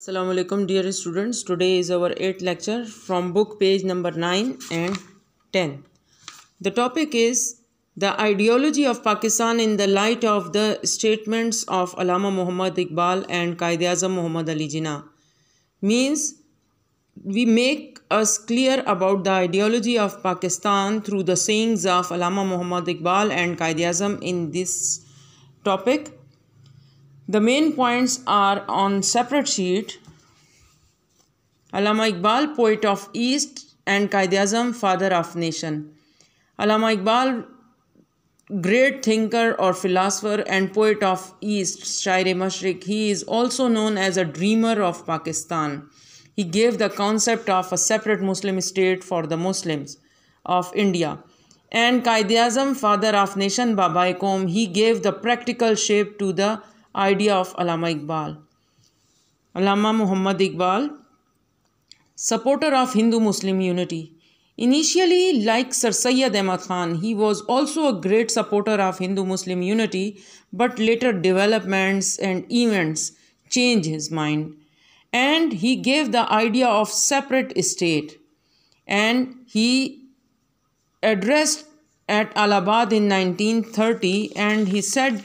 Assalamu alaikum dear students. Today is our 8th lecture from book page number 9 and 10. The topic is the ideology of Pakistan in the light of the statements of Allama Muhammad Iqbal and Quaid-e-Azam Muhammad Ali Jinnah. Means we make us clear about the ideology of Pakistan through the sayings of Allama Muhammad Iqbal and Quaid-e-Azam in this topic. The main points are on separate sheet. Allama Iqbal, poet of East, and Quaid-e-Azam, father of nation. Allama Iqbal, great thinker or philosopher and poet of East, Shair-e-Mashriq. He is also known as a dreamer of Pakistan. He gave the concept of a separate Muslim state for the Muslims of India. And Quaid-e-Azam, father of nation, Baba-e-Qaum, he gave the practical shape to the idea of Allama Iqbal. Allama Muhammad Iqbal, supporter of Hindu-Muslim unity. Initially, like Sir Syed Ahmad Khan, he was also a great supporter of Hindu-Muslim unity, but later developments and events changed his mind. And he gave the idea of separate state. And he addressed at Allahabad in 1930, and he said,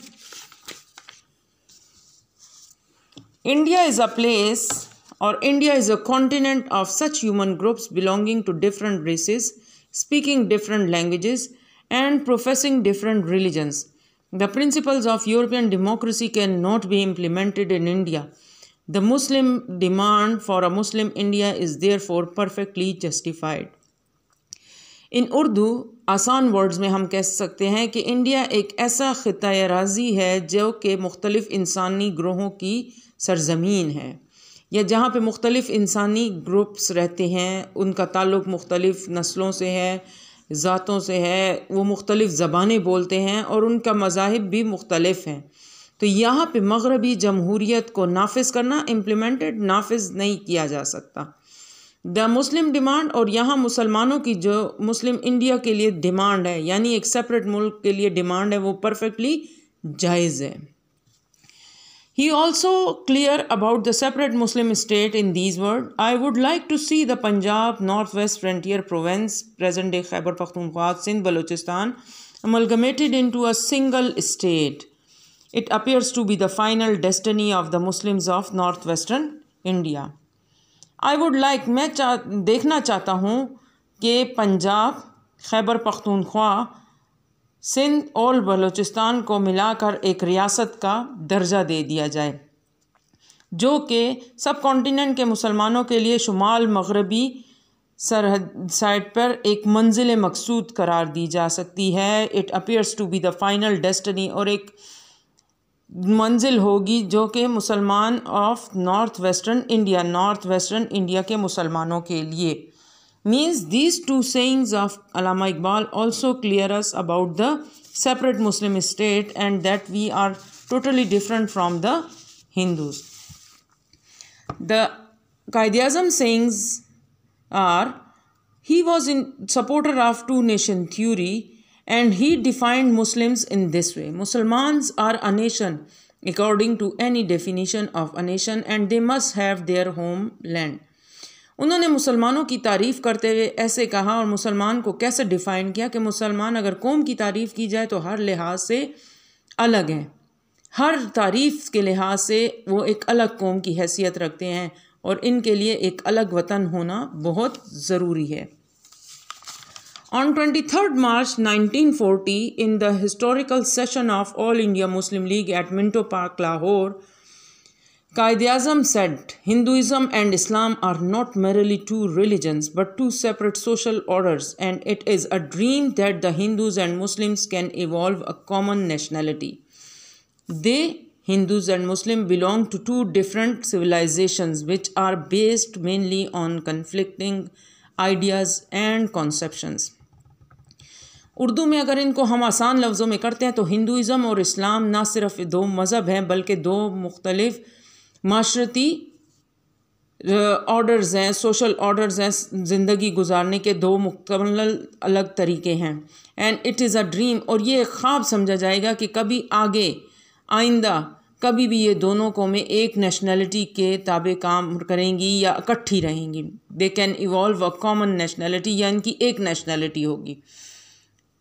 India is a place, or India is a continent of such human groups belonging to different races, speaking different languages, and professing different religions. The principles of European democracy cannot be implemented in India. The Muslim demand for a Muslim India is therefore perfectly justified. इन उर्दू आसान words में हम कह सकते हैं कि India एक ऐसा ख़िता राज़ी है जो कि मुख्तलिफ़ इंसानी ग्रोहों की सरज़मीन है, या जहाँ पे मुख्तलिफ़ इंसानी ग्रुप्स रहते हैं, उनका ताल्लुक़ मुख्तलिफ़ नस्लों से है, ज़ातों से है, वो मुख्तलिफ़ ज़बानें बोलते हैं और उनका मज़ाहिब भी मुख्तलिफ़ हैं। तो यहाँ पे मग़रबी जमहूरियत को नाफिज़ करना, इम्प्लीमेंटेड, नाफिज़ नहीं किया जा सकता। द मुस्लिम डिमांड, और यहाँ मुसलमानों की जो मुस्लिम इंडिया के लिए डिमांड है, यानी एक सेपरेट मुल्क के लिए डिमांड है, वो परफेक्टली जायज़ है। He also clear about the separate Muslim state in these words, I would like to see the Punjab, Northwest Frontier Province, present-day Khyber Pakhtunkhwa, Sindh, Balochistan, amalgamated into a single state. It appears to be the final destiny of the Muslims of Northwestern India. I would like, मैं देखना चाहता हूँ कि पंजाब, खैबर पख्तूनख्वा, सिंध और बलूचिस्तान को मिलाकर एक रियासत का दर्जा दे दिया जाए, जो कि सब कॉन्टिनेंट के मुसलमानों के लिए शुमाल मगरबी सरहद साइड पर एक मंजिल मकसूद करार दी जा सकती है। It appears to be the final destiny, और एक मंजिल होगी जो कि मुसलमान ऑफ नॉर्थ वेस्टर्न इंडिया के मुसलमानों के लिए। Means these two sayings of Allama Iqbal also clear us about the separate Muslim state and that we are totally different from the Hindus. The Quaid-e-Azam sayings are, he was in supporter of two-nation theory and he defined Muslims in this way. Muslims are a nation according to any definition of a nation and they must have their homeland. उन्होंने मुसलमानों की तारीफ़ करते हुए ऐसे कहा, और मुसलमान को कैसे डिफ़ाइन किया कि मुसलमान अगर कौम की तारीफ़ की जाए तो हर लिहाज से अलग हैं, हर तारीफ़ के लिहाज से वो एक अलग कौम की हैसियत रखते हैं और इनके लिए एक अलग वतन होना बहुत ज़रूरी है। On 23rd March 1940, in the historical session of All India Muslim League at Minto Park, Lahore, Quaid-e-Azam said, Hinduism and Islam are not merely two religions but two separate social orders, and it is a dream that the Hindus and Muslims can evolve a common nationality. They, Hindus and Muslims, belong to two different civilizations which are based mainly on conflicting ideas and conceptions. Urdu में अगर इनको हम आसान लफ्ज़ों में करते हैं तो हिंदुइज़म और इस्लाम ना सिर्फ दो मज़हब हैं बल्कि दो मुख्तलिफ़ माशरती ऑर्डर्स हैं, सोशल ऑर्डर्स हैं, ज़िंदगी गुजारने के दो मुकम्मल अलग तरीके हैं। And it is a dream, और ये ख्वाब समझा जाएगा कि कभी आगे आइंदा कभी भी ये दोनों कौमें एक नेशनलिटी के ताबे काम करेंगी या इकट्ठी रहेंगी। They can evolve a common nationality, या इनकी एक नेशनलिटी होगी।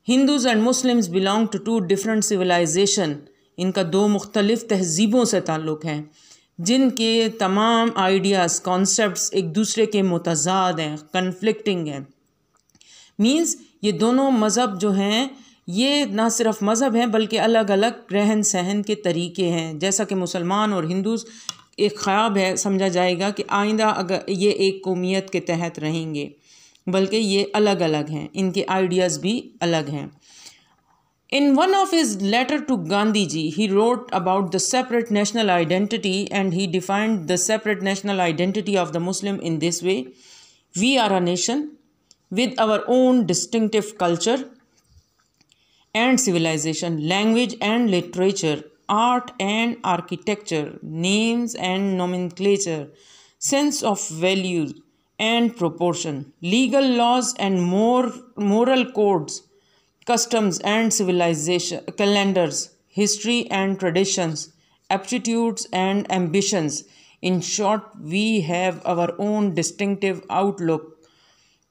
Hindus and Muslims belong to two different civilisation, इनका दो मुख्तलिफ तहजीबों से ताल्लुक़ है, जिनके तमाम आइडियाज़ कॉन्सेप्ट्स एक दूसरे के मुतज़ाद हैं, कन्फ्लिक्टिंग हैं। मीन्स ये दोनों मज़हब जो हैं ये ना सिर्फ मज़हब हैं बल्कि अलग अलग रहन सहन के तरीके हैं। जैसा कि मुसलमान और हिंदूज़ एक ख्वाब है, समझा जाएगा कि आइंदा अगर ये एक कौमियत के तहत रहेंगे, बल्कि ये अलग अलग हैं, इनके आइडियाज़ भी अलग हैं। In one of his letter to Gandhiji, he wrote about the separate national identity, and he defined the separate national identity of the Muslim in this way: we are a nation with our own distinctive culture and civilization, language and literature, art and architecture, names and nomenclature, sense of values and proportion, legal laws and moral codes, customs and civilization, calendars, history and traditions, aptitudes and ambitions. In short, we have our own distinctive outlook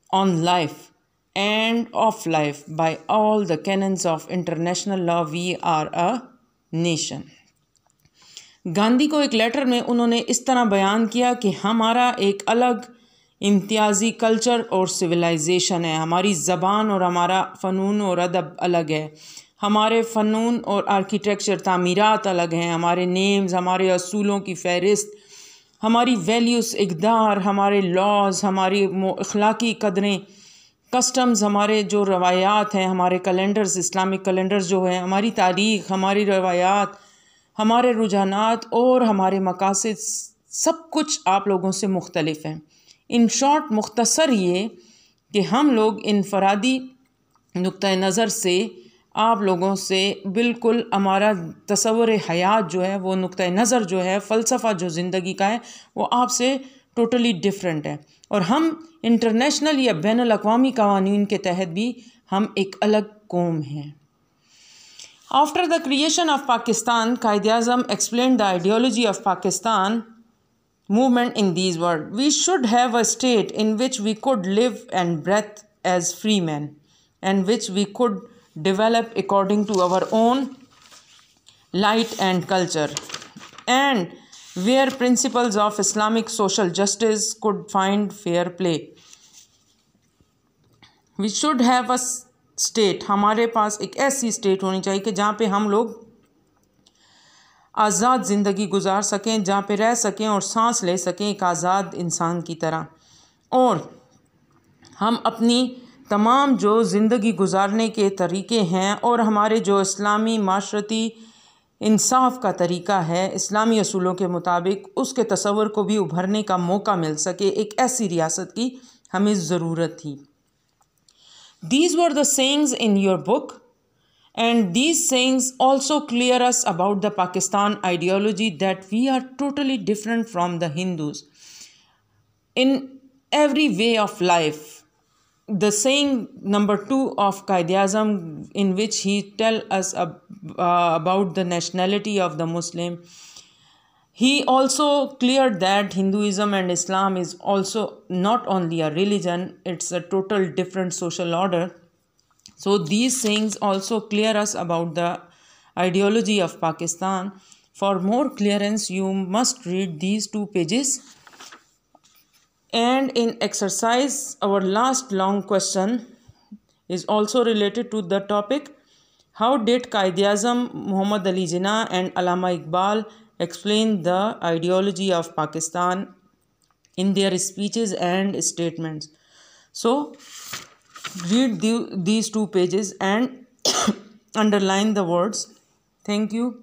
on life and of life. By all the canons of international law, we are a nation. Gandhi को एक letter में उन्होंने इस तरह बयान किया कि हमारा एक अलग इम्तियाज़ी कल्चर और सिविलाइजेशन है, हमारी ज़बान और हमारा फ़नून और अदब अलग है, हमारे फ़नून और आर्किटेक्चर तामीरात अलग हैं, हमारे नेम्स, हमारे असूलों की फ़हरिस्त, हमारी वैल्यूज़, इक़दार, हमारे लॉज़, हमारी अखलाकी कदरें, कस्टम्स, हमारे जो रवायात हैं, हमारे कैलेंडर्स, इस्लामिक कैलेंडर्स जो हैं, हमारी तारीख़, हमारी रवायात, हमारे रुझानात और हमारे मकासद, सब कुछ आप लोगों से मुख्तलिफ हैं। इन शॉर्ट, मुख्तसर ये कि हम लोग इनफरादी नुक्ता नज़र से आप लोगों से बिल्कुल हमारा तसव्वुर हयात जो है, वो नुक्ता नज़र जो है, फ़लसफ़ा जो ज़िंदगी का है, वो आपसे टोटली डिफरेंट है। और हम इंटरनेशनल या बैनुल अक़वामी क़वानीन के तहत भी हम एक अलग कौम हैं। After the creation of Pakistan, Quaid-e-Azam explained the ideology of Pakistan movement in these words: we should have a state in which we could live and breathe as free men, and which we could develop according to our own light and culture, and where principles of Islamic social justice could find fair play. We should have a state, हमारे पास एक ऐसी state होनी चाहिए कि जहाँ पे हम लोग आज़ाद ज़िंदगी गुजार सकें, जहाँ पे रह सकें और सांस ले सकें एक आज़ाद इंसान की तरह, और हम अपनी तमाम जो ज़िंदगी गुजारने के तरीक़े हैं और हमारे जो इस्लामी माशरती इंसाफ का तरीक़ा है इस्लामी असूलों के मुताबिक, उसके तसव्वुर को भी उभरने का मौका मिल सके, एक ऐसी रियासत की हमें ज़रूरत थी। These were the sayings in your book, and these sayings also clear us about the Pakistan ideology, that we are totally different from the Hindus in every way of life. The saying number 2 of Qaid-e-Azam, in which he tell us about the nationality of the Muslim, he also cleared that Hinduism and Islam is also not only a religion, it's a total different social order. So these things also clear us about the ideology of Pakistan. For more clearance, you must read these 2 pages. And in exercise, our last long question is also related to the topic: how did Qaid-e-Azam, Muhammad Ali Jinnah and Allama Iqbal explain the ideology of Pakistan in their speeches and statements? So read these 2 pages and underline the words. Thank you.